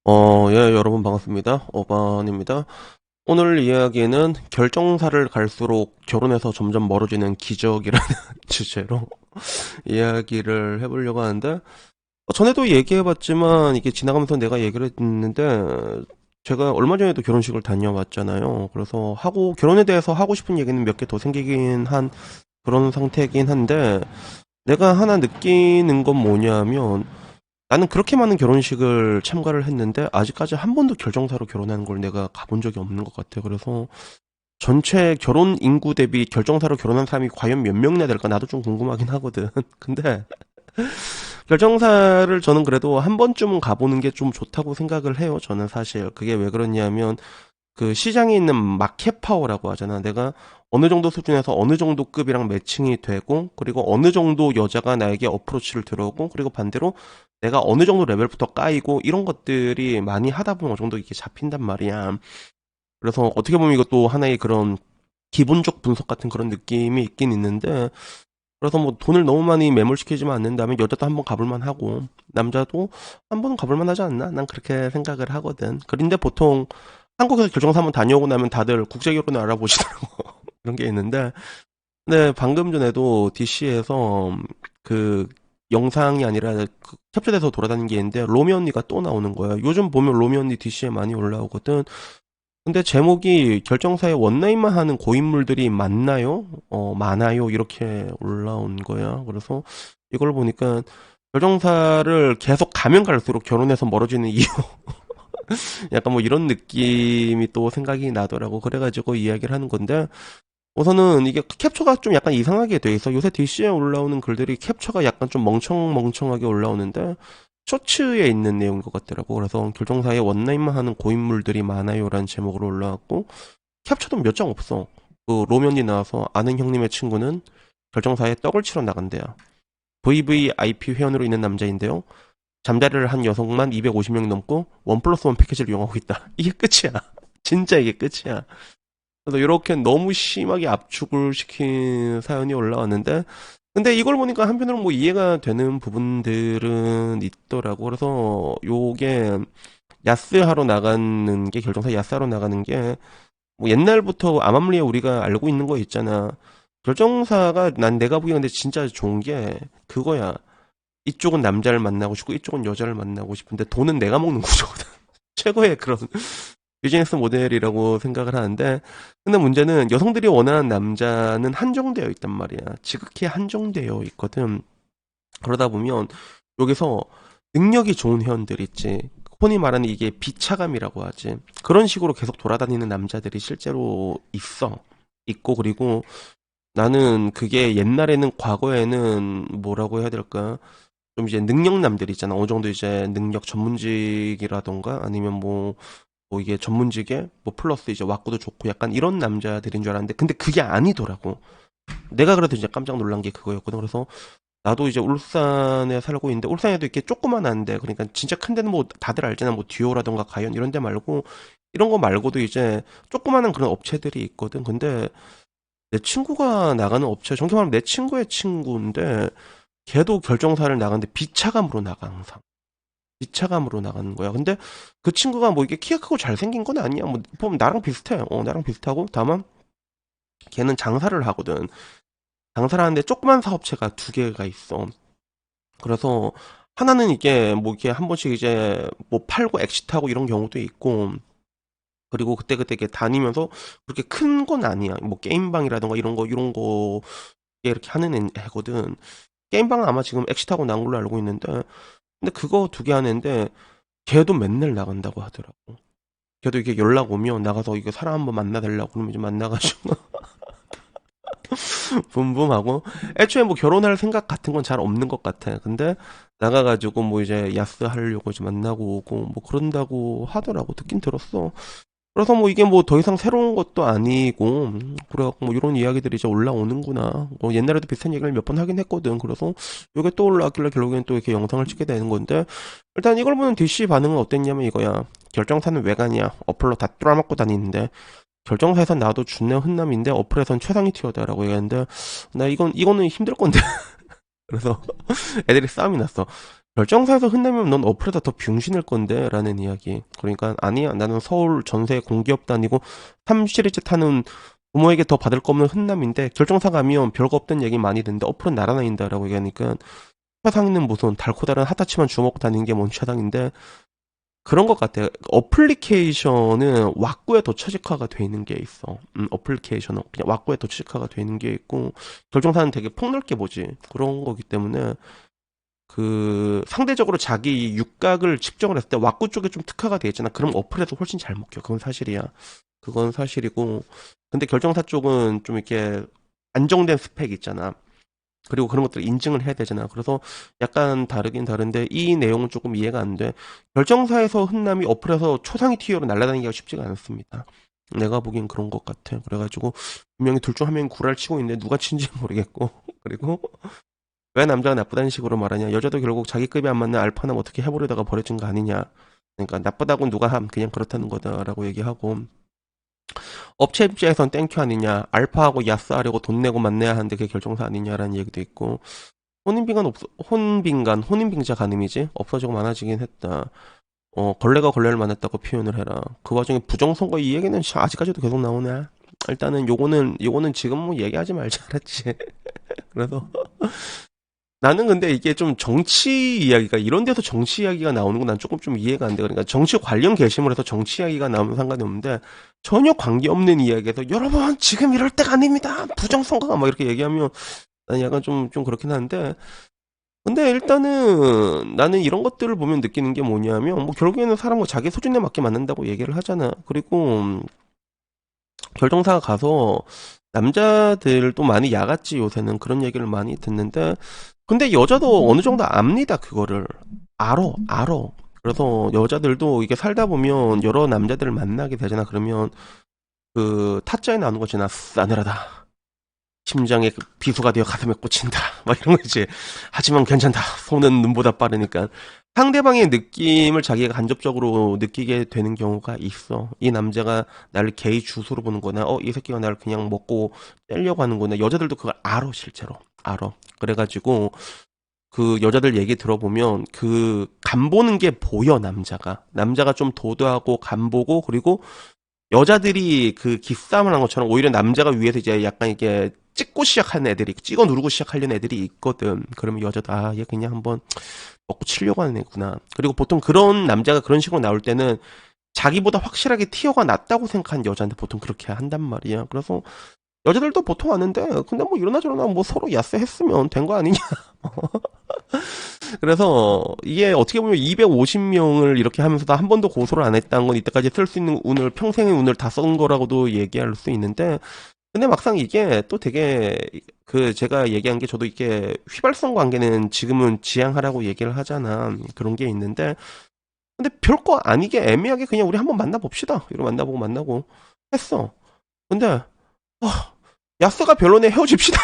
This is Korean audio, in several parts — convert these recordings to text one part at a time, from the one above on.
예, 여러분 반갑습니다. 어반입니다. 오늘 이야기는 결정사를 갈수록 결혼해서 점점 멀어지는 기적이라는 주제로 이야기를 해보려고 하는데, 전에도 얘기해봤지만 이게 지나가면서 내가 얘기를 했는데, 제가 얼마 전에도 결혼식을 다녀왔잖아요. 그래서 결혼에 대해서 하고 싶은 얘기는 몇 개 더 생기긴 한 그런 상태이긴 한데, 내가 하나 느끼는 건 뭐냐면, 나는 그렇게 많은 결혼식을 참가를 했는데 아직까지 한 번도 결정사로 결혼하는 걸 내가 가본 적이 없는 것 같아. 그래서 전체 결혼 인구 대비 결정사로 결혼한 사람이 과연 몇 명이나 될까 나도 좀 궁금하긴 하거든. 근데 결정사를 저는 그래도 한 번쯤은 가보는 게 좀 좋다고 생각을 해요. 저는 사실 그게 왜 그러냐면 그 시장에 있는 마켓 파워라고 하잖아. 내가 어느 정도 수준에서 어느 정도 급이랑 매칭이 되고, 그리고 어느 정도 여자가 나에게 어프로치를 들어오고, 그리고 반대로 내가 어느 정도 레벨부터 까이고, 이런 것들이 많이 하다 보면 어느 정도 이게 잡힌단 말이야. 그래서 어떻게 보면 이것도 하나의 그런 기본적 분석 같은 그런 느낌이 있긴 있는데, 그래서 뭐 돈을 너무 많이 매몰시키지만 않는다면 여자도 한번 가볼만 하고, 남자도 한번 가볼만 하지 않나? 난 그렇게 생각을 하거든. 그런데 보통 한국에서 결정사 한번 다녀오고 나면 다들 국제결혼을 알아보시더라고. 그런 게 있는데, 근데 방금 전에도 DC에서 그 영상이 아니라 캡처돼서 돌아다니는 게 있는데, 로미 언니가 또 나오는 거야. 요즘 보면 로미 언니 DC에 많이 올라오거든. 근데 제목이 결정사에 원나잇만 하는 고인물들이 많나요? 많아요. 이렇게 올라온 거야. 그래서 이걸 보니까 결정사를 계속 가면 갈수록 결혼해서 멀어지는 이유. 약간 뭐 이런 느낌이 또 생각이 나더라고. 그래가지고 이야기를 하는 건데, 우선은 이게 캡처가 좀 약간 이상하게 돼 있어. 요새 DC에 올라오는 글들이 캡처가 약간 좀 멍청멍청하게 올라오는데, 쇼츠에 있는 내용인 것 같더라고. 그래서 결정사에 원나잇만 하는 고인물들이 많아요라는 제목으로 올라왔고, 캡처도 몇 장 없어. 그 로면이 나와서 아는 형님의 친구는 결정사에 떡을 치러 나간대요. VVIP 회원으로 있는 남자인데요. 잠자리를 한 여성만 250명 넘고 원 플러스 원 패키지를 이용하고 있다. 이게 끝이야. 진짜 이게 끝이야. 그래서 이렇게 너무 심하게 압축을 시킨 사연이 올라왔는데, 근데 이걸 보니까 한편으로 뭐 이해가 되는 부분들은 있더라고. 그래서 요게 야스하러 나가는 게 결정사 야스하러 나가는 게 뭐 옛날부터 암암리에 우리가 알고 있는 거 있잖아. 결정사가 난 내가 보기에 근데 진짜 좋은 게 그거야. 이쪽은 남자를 만나고 싶고 이쪽은 여자를 만나고 싶은데 돈은 내가 먹는 구조거든. 최고의 그런 비즈니스 모델이라고 생각을 하는데, 근데 문제는 여성들이 원하는 남자는 한정되어 있단 말이야. 지극히 한정되어 있거든. 그러다 보면 여기서 능력이 좋은 회원들 있지. 흔히 말하는 이게 비차감이라고 하지. 그런 식으로 계속 돌아다니는 남자들이 실제로 있고, 그리고 나는 그게 옛날에는, 과거에는 뭐라고 해야 될까? 좀 이제 능력남들 있잖아. 어느 정도 이제 능력 전문직이라던가 아니면 뭐 이게 전문직에 뭐 플러스 이제 왁구도 좋고 약간 이런 남자들인 줄 알았는데, 근데 그게 아니더라고. 내가 그래도 이제 깜짝 놀란 게 그거였거든. 그래서 나도 이제 울산에 살고 있는데 울산에도 이렇게 조그만한데, 그러니까 진짜 큰 데는 뭐 다들 알잖아. 뭐 듀오라던가 가연 이런 데 말고, 이런 거 말고도 이제 조그만한 그런 업체들이 있거든. 근데 내 친구가 나가는 업체, 정확히 말하면 내 친구의 친구인데, 걔도 결정사를 나가는데 비차감으로 나가, 항상. 비차감으로 나가는 거야. 근데 그 친구가 뭐 이게 키가 크고 잘생긴 건 아니야. 뭐 보면 나랑 비슷해. 나랑 비슷하고, 다만 걔는 장사를 하거든. 장사를 하는데 조그만 사업체가 두 개가 있어. 그래서 하나는 이게 뭐 이렇게 한 번씩 이제 뭐 팔고 엑시트하고 이런 경우도 있고, 그리고 그때그때 이렇게 다니면서 그렇게 큰 건 아니야. 뭐 게임방이라던가 이런 거 이렇게 하는 애거든. 게임방은 아마 지금 엑시트하고 난 걸로 알고 있는데, 근데 그거 두 개 하는데 걔도 맨날 나간다고 하더라고. 걔도 이게 연락 오면 나가서 이거 사람 한번 만나달라고 그러면 이제 만나가지고 붐붐하고, 애초에 뭐 결혼할 생각 같은 건 잘 없는 것 같아. 근데 나가가지고 뭐 이제 야스 하려고 이제 만나고 오고 뭐 그런다고 하더라고. 듣긴 들었어. 그래서 뭐 이게 뭐 더 이상 새로운 것도 아니고, 그래갖고 뭐 이런 이야기들이 이제 올라오는구나. 옛날에도 비슷한 얘기를 몇 번 하긴 했거든. 그래서 이게 또 올라왔길래 결국엔 또 이렇게 영상을 찍게 되는 건데, 일단 이걸 보는 DC 반응은 어땠냐면 이거야. 결정사는 왜 가냐? 어플로 다 뚫어맞고 다니는데, 결정사에선 나도 준내 훈남인데 어플에선 최상위 티어다라고 얘기했는데, 나 이거는 힘들 건데. 그래서 애들이 싸움이 났어. 결정사에서 흔들면 넌 어플에다 더 병신일 건데 라는 이야기. 그러니까 아니야, 나는 서울 전세 공기업 다니고 3시리즈 타는 부모에게 더 받을 거 없는 흔남인데 결정사 가면 별거 없던 얘기 많이 듣는데 어플은 날아다닌다 라고 얘기하니까 최상위는 무슨 달코다른 핫타치만 주워먹고 다니는 게 뭔 최상인데, 그런 것 같아요. 어플리케이션은 왁구에 더 최적화가 돼 있는 게 있어. 어플리케이션은 그냥 왁구에 더 최적화가 돼 있는 게 있고, 결정사는 되게 폭넓게 보지. 그런 거기 때문에, 그, 상대적으로 자기 육각을 측정을 했을 때 왁구 쪽에 좀 특화가 돼 있잖아. 그럼 어플에서 훨씬 잘 먹혀. 그건 사실이야. 그건 사실이고. 근데 결정사 쪽은 좀 이렇게 안정된 스펙 있잖아. 그리고 그런 것들을 인증을 해야 되잖아. 그래서 약간 다르긴 다른데 이 내용은 조금 이해가 안 돼. 결정사에서 흔남이 어플에서 초상위 티어로 날아다니기가 쉽지가 않습니다. 내가 보기엔 그런 것 같아. 그래가지고 분명히 둘 중 한 명이 구라를 치고 있는데 누가 친지 모르겠고. 그리고 왜 남자가 나쁘다는 식으로 말하냐. 여자도 결국 자기 급이 안 맞는 알파는 어떻게 해보려다가 버려진 거 아니냐. 그러니까 나쁘다고 누가 함 그냥 그렇다는 거다라고 얘기하고, 업체 입장에선 땡큐 아니냐, 알파하고 야스하려고 돈 내고 만나야 하는데 그게 결정사 아니냐라는 얘기도 있고, 혼인빙자 가늠이지 없어지고 많아지긴 했다. 걸레가 걸레를 만났다고 표현을 해라. 그 와중에 부정선거 이 얘기는 아직까지도 계속 나오네. 일단은 요거는 지금 뭐 얘기하지 말자 알았지. 그래서 나는 근데 이게 좀 정치 이야기가 이런 데서 정치 이야기가 나오는 건 난 조금 좀 이해가 안 돼. 그러니까 정치 관련 게시물 해서 정치 이야기가 나오면 상관이 없는데 전혀 관계없는 이야기에서 여러분 지금 이럴 때가 아닙니다. 부정선거가 막 이렇게 얘기하면 난 약간 좀 그렇긴 한데, 근데 일단은 나는 이런 것들을 보면 느끼는 게 뭐냐면 뭐 결국에는 사람과 자기 수준에 맞게 맞는다고 얘기를 하잖아. 그리고 결정사가 가서 남자들도 많이 야갔지 요새는. 그런 얘기를 많이 듣는데, 근데 여자도 어느 정도 압니다. 그거를 알어. 그래서 여자들도 이게 살다 보면 여러 남자들을 만나게 되잖아. 그러면 그 타짜에 나오는 거잖아. 싸늘하다, 심장에 그 비수가 되어 가슴에 꽂힌다, 막 이런 거지. 하지만 괜찮다, 손은 눈보다 빠르니까. 상대방의 느낌을 자기가 간접적으로 느끼게 되는 경우가 있어. 이 남자가 나를 게이 주소로 보는 거나, 이 새끼가 나를 그냥 먹고 떼려고 하는 거나. 여자들도 그걸 알아, 실제로 알아. 그래가지고 그 여자들 얘기 들어보면 그 간 보는 게 보여. 남자가 좀 도도하고 간 보고, 그리고 여자들이 그 기싸움을 한 것처럼 오히려 남자가 위에서 이제 약간 이게 찍고 시작하는 애들이, 찍어 누르고 시작하려는 애들이 있거든. 그러면 여자도 얘 그냥 한번 먹고 치려고 하는 애구나. 그리고 보통 그런 남자가 그런 식으로 나올 때는 자기보다 확실하게 티어가 낮다고 생각한 여자한테 보통 그렇게 한단 말이야. 그래서 여자들도 보통 아는데, 근데 뭐 이러나 저러나 뭐 서로 야세 했으면 된 거 아니냐. 그래서 이게 어떻게 보면 250명을 이렇게 하면서도 한 번도 고소를 안 했다는 건 이때까지 쓸 수 있는 운을, 평생의 운을 다 쓴 거라고도 얘기할 수 있는데, 근데 막상 이게 또 되게, 그 제가 얘기한 게, 저도 이게 휘발성 관계는 지금은 지향하라고 얘기를 하잖아. 그런 게 있는데, 근데 별거 아니게 애매하게 그냥 우리 한번 만나봅시다, 이러고 만나고 했어. 근데 야스가 별로네, 헤어집시다.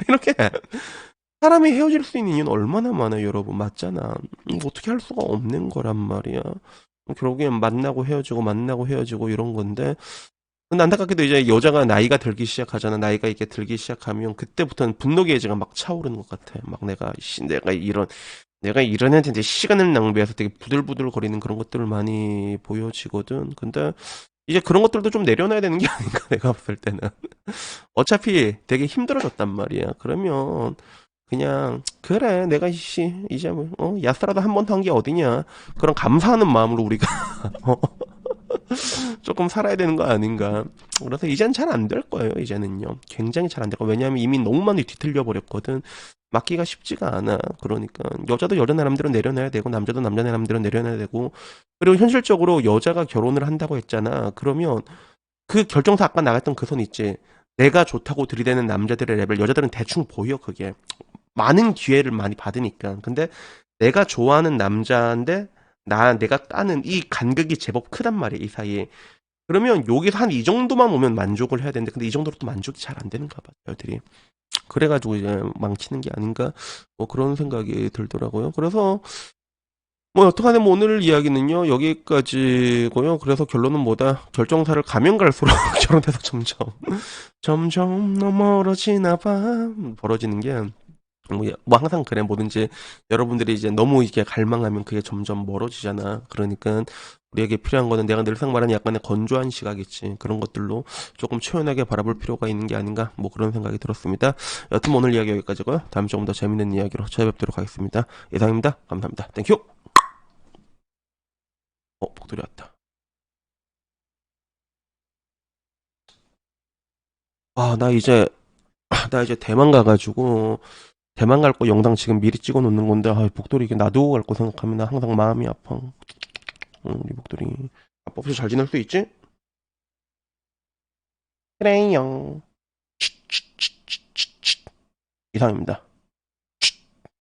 이렇게 사람이 헤어질 수 있는 이유는 얼마나 많아요, 여러분. 맞잖아. 이거 어떻게 할 수가 없는 거란 말이야. 결국엔 만나고 헤어지고 이런 건데, 근데 안타깝게도 이제 여자가 나이가 들기 시작하잖아. 나이가 이렇게 들기 시작하면 그때부터는 분노 게이지가 막 차오르는 것 같아. 막 내가 이런 애한테 시간을 낭비해서 되게 부들부들 거리는 그런 것들을 많이 보여지거든. 근데 이제 그런 것들도 좀 내려놔야 되는 게 아닌가, 내가 봤을 때는. 어차피 되게 힘들어졌단 말이야. 그러면 그냥 그래, 내가 이제 뭐 야스라도 한 번 더 한 게 어디냐, 그런 감사하는 마음으로 우리가 조금 살아야 되는 거 아닌가. 그래서 이제는 잘 안 될 거예요. 이제는요 굉장히 잘 안 될 거예요. 왜냐하면 이미 너무 많이 뒤틀려 버렸거든. 막기가 쉽지가 않아. 그러니까 여자도 여자 사람들은 내려놔야 되고, 남자도 남자 사람들은 내려놔야 되고. 그리고 현실적으로 여자가 결혼을 한다고 했잖아. 그러면 그 결정사 아까 나갔던 그 선 있지. 내가 좋다고 들이대는 남자들의 레벨, 여자들은 대충 보여. 그게 많은 기회를 많이 받으니까. 근데 내가 좋아하는 남자인데 내가 따는 이 간극이 제법 크단 말이야, 이 사이에. 그러면 여기서 한 이 정도만 오면 만족을 해야 되는데, 근데 이 정도로 또 만족이 잘 안 되는가 봐, 여들이. 그래가지고 이제 망치는 게 아닌가, 뭐 그런 생각이 들더라고요. 그래서 뭐 어떡하네, 뭐 오늘 이야기는요 여기까지고요. 그래서 결론은 뭐다, 결정사를 가면 갈수록 결혼해서 점점 더 멀어지나 봐. 벌어지는 게 뭐 항상 그래. 뭐든지 여러분들이 이제 너무 이게 갈망하면 그게 점점 멀어지잖아. 그러니까 우리에게 필요한 거는 내가 늘상 말하는 약간의 건조한 시각이지. 그런 것들로 조금 초연하게 바라볼 필요가 있는 게 아닌가. 뭐 그런 생각이 들었습니다. 여튼 오늘 이야기 여기까지고요. 다음 조금 더 재밌는 이야기로 찾아뵙도록 하겠습니다. 이상입니다. 감사합니다. 땡큐. 복돌이 왔다. 나 이제 나 이제 대만 가가지고 대만 갈 거 영상 지금 미리 찍어 놓는 건데 복돌이 이게 놔두고 갈 거 생각하면 항상 마음이 아파. 우리 복돌이 아빠 없이 잘 지낼 수 있지? 그래요. 이상입니다.